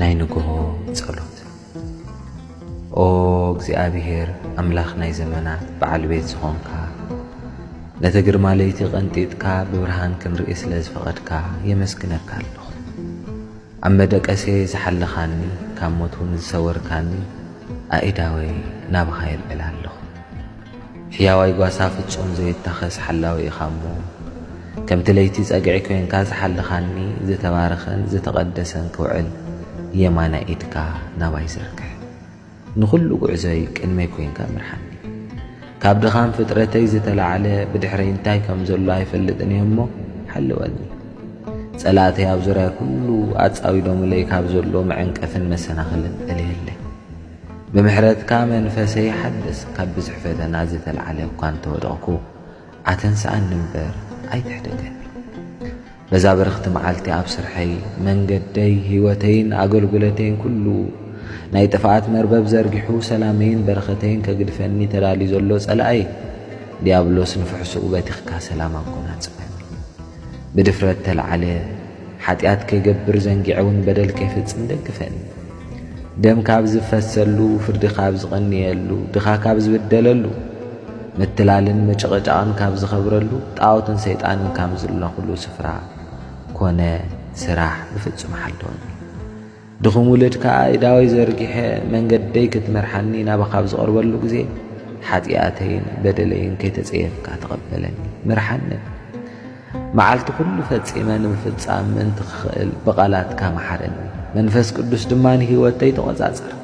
ናይ ንግሆ ጸሎት ኦ እግዚአብሔር አምላኽ ናይ ዘመናት በዓል ቤት ዝኾንካ ነቲ ግርማ ለይቲ ቐንጢጥካ ብብርሃን ክንርኢ ስለ ዝፈቐድካ የመስግነካ ኣለኹ። ኣብ መደቀሴ ዝሓለኻኒ ካብ ሞት እውን ዝሰወርካኒ ኣኢዳወይ ናብኻ ይልዕል ኣለኹ። ሕያዋይ ጓሳ ፍጹም ዘይተኸስ ሓላዊ ኢኻ እሞ ከምቲ ለይቲ ጸግዒ ኮይንካ ዝሓለኻኒ ዝተባረኸን ዝተቐደሰን ክውዕል የማና ኢድካ ናባይ ዝርክሕ ንኹሉ ጉዕዞይ ቅድመይ ኮይንካ ምርሓኒ። ካብ ድኻም ፍጥረተይ ዝተላዓለ ብድሕረይ እንታይ ከም ዘሎ ኣይፈልጥን እየ እሞ ሓልወኒ። ጸላእተይ ኣብ ዙርያ ኩሉ ኣጻዊዶሙለይ ካብ ዘሎ መዐንቀፍን መሰናኽልን እልየለይ። ብምሕረትካ መንፈሰይ ሓድስ ካብ ብዙሕ ፈተና ዝተላዓለ እኳ እንተወደቕኩ ኣተንስኣኒ እምበር ኣይትሕደገኒ። በዛ በረኽቲ መዓልቲ ኣብ ስርሐይ መንገደይ ህይወተይን ኣገልግሎተይን ኩሉ ናይ ጥፍኣት መርበብ ዘርጊሑ ሰላመይን በረኸተይን ከግድፈኒ ተዳልዩ ዘሎ ጸላኣይ ዲያብሎስ ንፍሕሱኡ በቲኽካ ሰላም ኣጎናጽፈኒ። ብድፍረት ተለዓለ ሓጢኣት ከይገብር ዘንጊዐውን በደል ከይፍጽም ደግፈኒ። ደም ካብ ዝፈሰሉ ፍርዲ ካብ ዝቐንየሉ ድኻ ካብ ዝብደለሉ ምትላልን መጨቐጫቕን ካብ ዝኸብረሉ ጣዖትን ሰይጣንን ካብ ዝለኹሉ ስፍራ ኮነ ስራሕ ብፍጹም ሓለወኒ። ድኹም ውልድካ ኢዳወይ ዘርጊሐ መንገደይ ክትመርሓኒ ናባኻ ኣብ ዝቐርበሉ ጊዜ ሓጢኣተይን በደለይን ከይተጸየፍካ ተቐበለኒ ምርሓኒ። መዓልቲ ኩሉ ፈጺመ ንምፍጻም ምእንቲ ክኽእል ብቓላትካ መሓረኒ። መንፈስ ቅዱስ ድማኒ ህይወተይ ተቖጻጸር።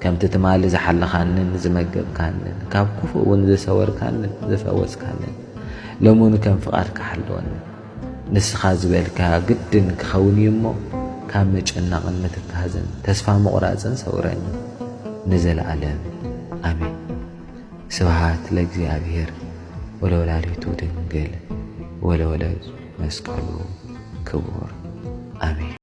ከምቲ ትማሊ ዝሓለኻንን ዝመገብካንን ካብ ክፉእ እውን ዝሰወርካንን ዝፈወስካንን ሎሙን ከም ፍቓድካ ሓለወኒ። ንስኻ ዝበልካ ግድን ክኸውን እዩ እሞ ካብ መጨናቕን ምትካዝን ተስፋ ምቑራጽን ሰውረኒ ንዘለዓለም ኣሜን። ስብሃት ለእግዚአብሔር ወለወላዲቱ ድንግል ወለወለቱ መስቀሉ ክቡር